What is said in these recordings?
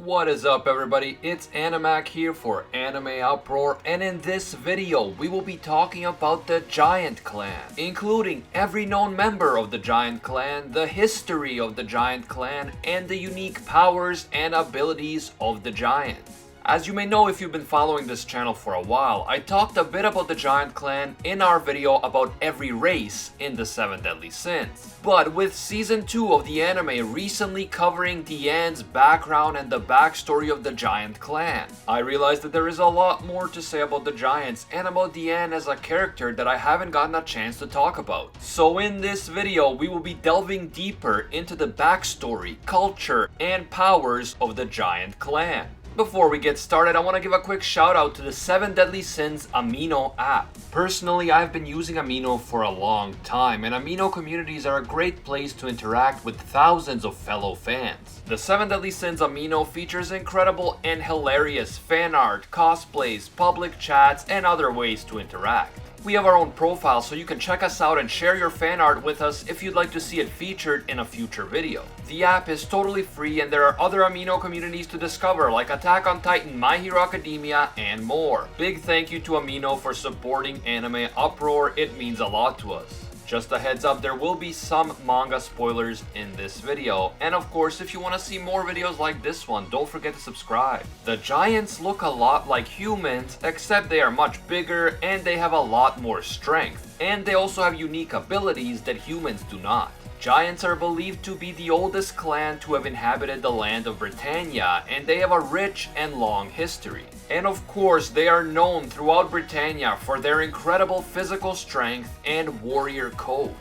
What is up everybody, it's Animac here for Anime Uproar, and in this video we will be talking about the Giant Clan, including every known member of the Giant Clan, the history of the Giant Clan, and the unique powers and abilities of the Giants. As you may know if you've been following this channel for a while, I talked a bit about the Giant Clan in our video about every race in the 7 Deadly Sins. But with Season 2 of the anime recently covering Diane's background and the backstory of the Giant Clan, I realized that there is a lot more to say about the Giants and about Diane as a character that I haven't gotten a chance to talk about. So in this video, we will be delving deeper into the backstory, culture, and powers of the Giant Clan. Before we get started, I want to give a quick shout out to the 7 Deadly Sins Amino app. Personally, I've been using Amino for a long time, and Amino communities are a great place to interact with thousands of fellow fans. The 7 Deadly Sins Amino features incredible and hilarious fan art, cosplays, public chats, and other ways to interact. We have our own profile, so you can check us out and share your fan art with us if you'd like to see it featured in a future video. The app is totally free and there are other Amino communities to discover like Attack on Titan, My Hero Academia, and more. Big thank you to Amino for supporting Anime Uproar, it means a lot to us. Just a heads up, there will be some manga spoilers in this video. And of course, if you want to see more videos like this one, don't forget to subscribe. The Giants look a lot like humans, except they are much bigger and they have a lot more strength. And they also have unique abilities that humans do not. Giants are believed to be the oldest clan to have inhabited the land of Britannia, and they have a rich and long history. And of course, they are known throughout Britannia for their incredible physical strength and warrior code.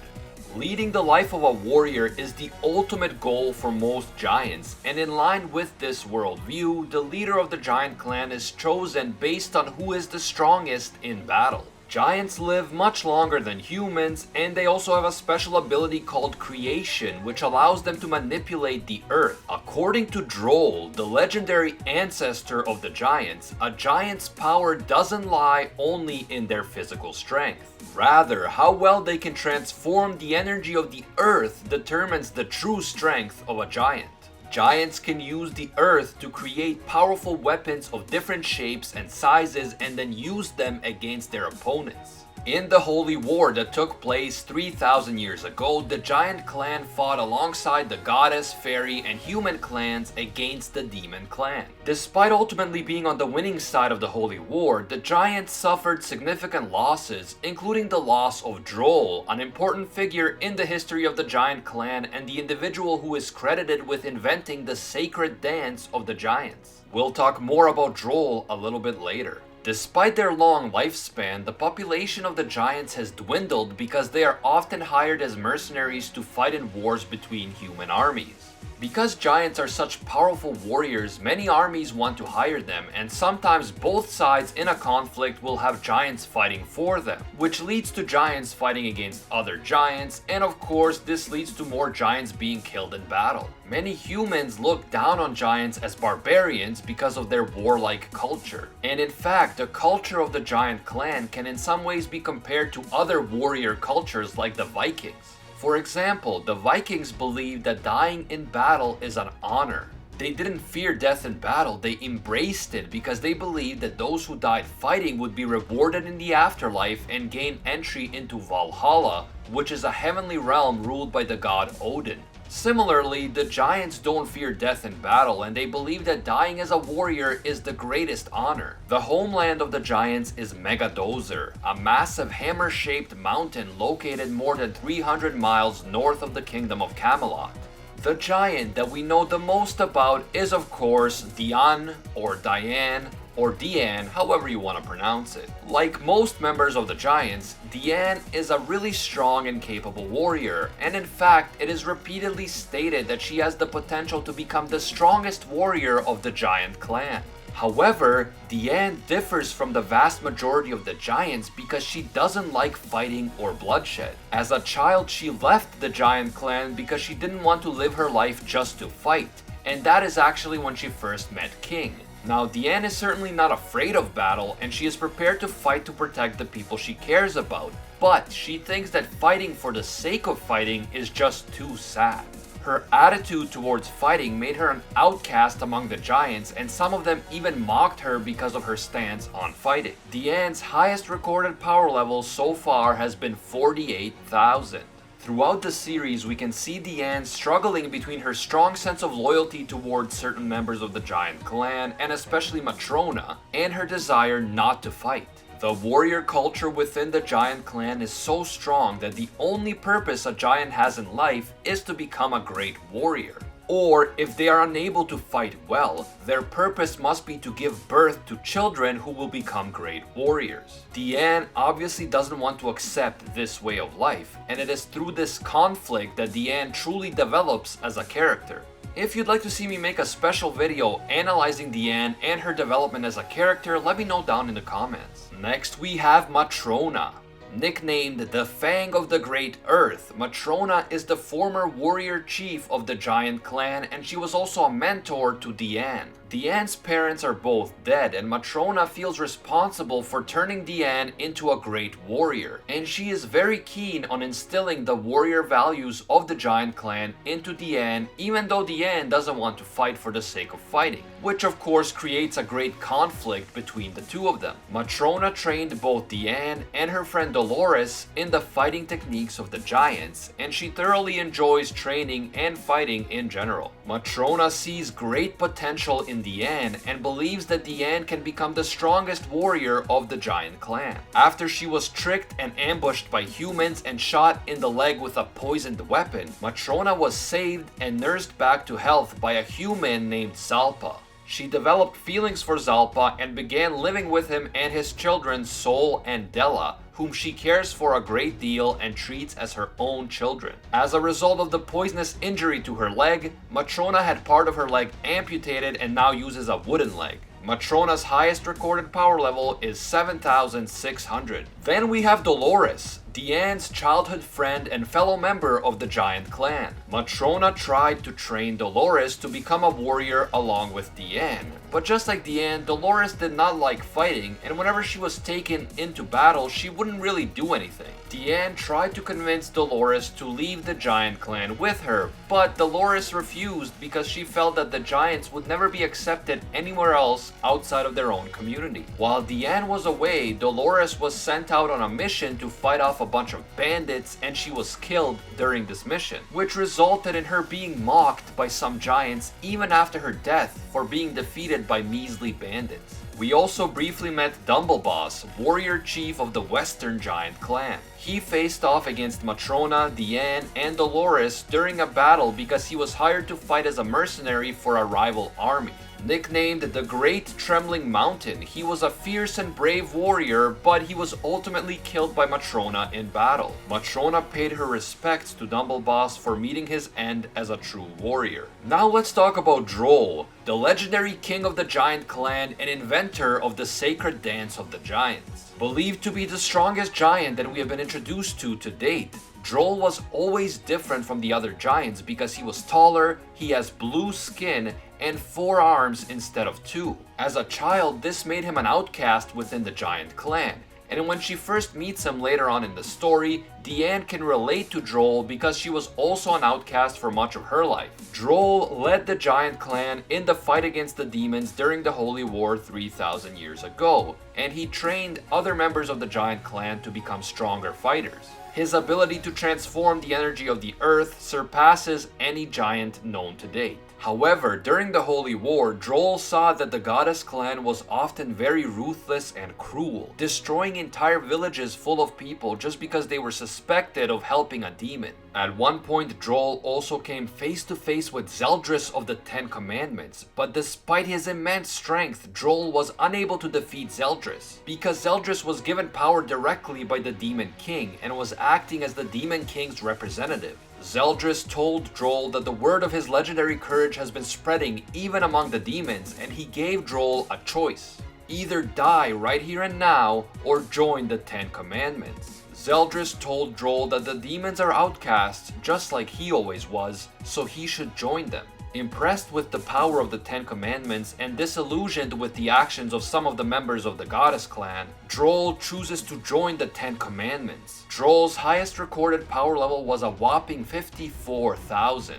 Leading the life of a warrior is the ultimate goal for most giants, and in line with this worldview, the leader of the Giant Clan is chosen based on who is the strongest in battle. Giants live much longer than humans, and they also have a special ability called creation, which allows them to manipulate the earth. According to Drole, the legendary ancestor of the giants, a giant's power doesn't lie only in their physical strength. Rather, how well they can transform the energy of the earth determines the true strength of a giant. Giants can use the earth to create powerful weapons of different shapes and sizes and then use them against their opponents. In the Holy War that took place 3,000 years ago, the Giant Clan fought alongside the Goddess, Fairy, and Human clans against the Demon Clan. Despite ultimately being on the winning side of the Holy War, the Giants suffered significant losses, including the loss of Drole, an important figure in the history of the Giant Clan and the individual who is credited with inventing the sacred dance of the Giants. We'll talk more about Drole a little bit later. Despite their long lifespan, the population of the Giants has dwindled because they are often hired as mercenaries to fight in wars between human armies. Because Giants are such powerful warriors, many armies want to hire them, and sometimes both sides in a conflict will have Giants fighting for them, which leads to Giants fighting against other Giants, and of course this leads to more Giants being killed in battle. Many humans look down on Giants as barbarians because of their warlike culture, and in fact the culture of the Giant Clan can in some ways be compared to other warrior cultures like the Vikings. For example, the Vikings believed that dying in battle is an honor. They didn't fear death in battle, they embraced it because they believed that those who died fighting would be rewarded in the afterlife and gain entry into Valhalla, which is a heavenly realm ruled by the god Odin. Similarly, the Giants don't fear death in battle, and they believe that dying as a warrior is the greatest honor. The homeland of the Giants is Megadozer, a massive hammer-shaped mountain located more than 300 miles north of the Kingdom of Camelot. The giant that we know the most about is of course Diane or Diane, or Diane, however you want to pronounce it. Like most members of the Giants, Diane is a really strong and capable warrior, and in fact, it is repeatedly stated that she has the potential to become the strongest warrior of the Giant Clan. However, Diane differs from the vast majority of the Giants because she doesn't like fighting or bloodshed. As a child, she left the Giant Clan because she didn't want to live her life just to fight, and that is actually when she first met King. Now, Diane is certainly not afraid of battle, and she is prepared to fight to protect the people she cares about, but she thinks that fighting for the sake of fighting is just too sad. Her attitude towards fighting made her an outcast among the giants, and some of them even mocked her because of her stance on fighting. Diane's highest recorded power level so far has been 48,000. Throughout the series, we can see Diane struggling between her strong sense of loyalty towards certain members of the giant clan, and especially Matrona, and her desire not to fight. The warrior culture within the giant clan is so strong that the only purpose a giant has in life is to become a great warrior. Or, if they are unable to fight well, their purpose must be to give birth to children who will become great warriors. Diane obviously doesn't want to accept this way of life, and it is through this conflict that Diane truly develops as a character. If you'd like to see me make a special video analyzing Diane and her development as a character, let me know down in the comments. Next we have Matrona. Nicknamed the Fang of the Great Earth, Matrona is the former warrior chief of the giant clan, and she was also a mentor to Diane. Diane's parents are both dead, and Matrona feels responsible for turning Diane into a great warrior, and she is very keen on instilling the warrior values of the giant clan into Diane, even though Diane doesn't want to fight for the sake of fighting, which of course creates a great conflict between the two of them. Matrona trained both Diane and her friend Dolores in the fighting techniques of the giants, and she thoroughly enjoys training and fighting in general. Matrona sees great potential in Diane and believes that Diane can become the strongest warrior of the giant clan. After she was tricked and ambushed by humans and shot in the leg with a poisoned weapon, Matrona was saved and nursed back to health by a human named Zalpa. She developed feelings for Zalpa and began living with him and his children Sol and Della, whom she cares for a great deal and treats as her own children. As a result of the poisonous injury to her leg, Matrona had part of her leg amputated and now uses a wooden leg. Matrona's highest recorded power level is 7,600. Then we have Dolores, Diane's childhood friend and fellow member of the giant clan. Matrona tried to train Dolores to become a warrior along with Diane, but just like Diane, Dolores did not like fighting, and whenever she was taken into battle, she wouldn't really do anything. Diane tried to convince Dolores to leave the giant clan with her, but Dolores refused because she felt that the giants would never be accepted anywhere else outside of their own community. While Diane was away, Dolores was sent out on a mission to fight off a bunch of bandits, and she was killed during this mission, which resulted in her being mocked by some giants even after her death for being defeated by measly bandits. We also briefly met Dumbelbas, warrior chief of the Western Giant Clan. He faced off against Matrona, Diane, and Dolores during a battle because he was hired to fight as a mercenary for a rival army. Nicknamed the Great Trembling Mountain, he was a fierce and brave warrior, but he was ultimately killed by Matrona in battle. Matrona paid her respects to Dumbelbas for meeting his end as a true warrior. Now let's talk about Drole, the legendary king of the giant clan and inventor of the sacred dance of the giants. Believed to be the strongest giant that we have been introduced to date, Drole was always different from the other giants because he was taller, he has blue skin, and 4 arms instead of 2. As a child, this made him an outcast within the giant clan, and when she first meets him later on in the story, Diane can relate to Drole because she was also an outcast for much of her life. Drole led the giant clan in the fight against the demons during the Holy War 3,000 years ago, and he trained other members of the giant clan to become stronger fighters. His ability to transform the energy of the earth surpasses any giant known to date. However, during the Holy War, Drole saw that the goddess clan was often very ruthless and cruel, destroying entire villages full of people just because they were suspected of helping a demon. At one point, Drole also came face to face with Zeldris of the 10 Commandments, but despite his immense strength, Drole was unable to defeat Zeldris, because Zeldris was given power directly by the Demon King and was acting as the Demon King's representative. Zeldris told Drole that the word of his legendary courage has been spreading even among the demons, and he gave Drole a choice. Either die right here and now, or join the 10 Commandments. Zeldris told Drole that the demons are outcasts, just like he always was, so he should join them. Impressed with the power of the 10 Commandments and disillusioned with the actions of some of the members of the Goddess clan, Drole chooses to join the 10 Commandments. Drole's highest recorded power level was a whopping 54,000.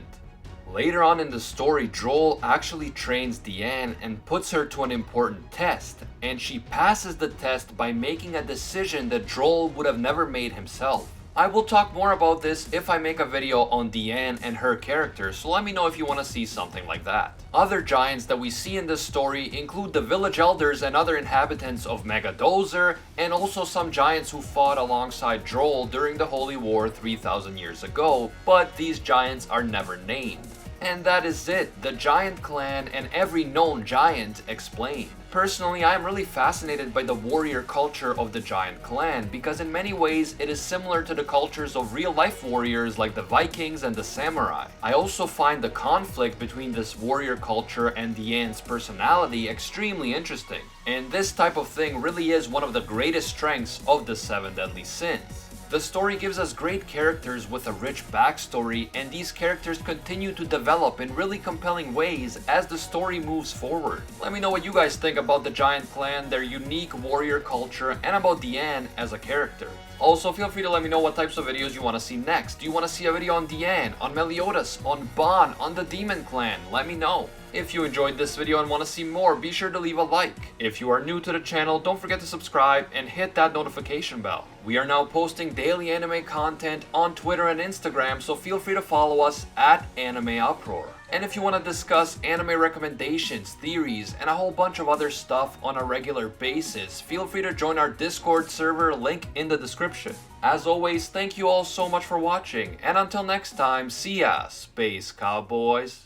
Later on in the story, Drole actually trains Diane and puts her to an important test, and she passes the test by making a decision that Drole would have never made himself. I will talk more about this if I make a video on Diane and her character, so let me know if you want to see something like that. Other giants that we see in this story include the village elders and other inhabitants of Megadozer, and also some giants who fought alongside Drole during the Holy War 3,000 years ago, but these giants are never named. And that is it, the Giant Clan and every known giant explained. Personally, I am really fascinated by the warrior culture of the Giant Clan because in many ways it is similar to the cultures of real-life warriors like the Vikings and the Samurai. I also find the conflict between this warrior culture and Diane's personality extremely interesting. And this type of thing really is one of the greatest strengths of the 7 Deadly Sins. The story gives us great characters with a rich backstory, and these characters continue to develop in really compelling ways as the story moves forward. Let me know what you guys think about the Giant Clan, their unique warrior culture, and about Diane as a character. Also, feel free to let me know what types of videos you want to see next. Do you want to see a video on Diane, on Meliodas, on Bon, on the Demon Clan? Let me know. If you enjoyed this video and want to see more, be sure to leave a like. If you are new to the channel, don't forget to subscribe and hit that notification bell. We are now posting daily anime content on Twitter and Instagram, so feel free to follow us at Anime Uproar. And if you want to discuss anime recommendations, theories, and a whole bunch of other stuff on a regular basis, feel free to join our Discord server, link in the description. As always, thank you all so much for watching, and until next time, see ya, Space Cowboys.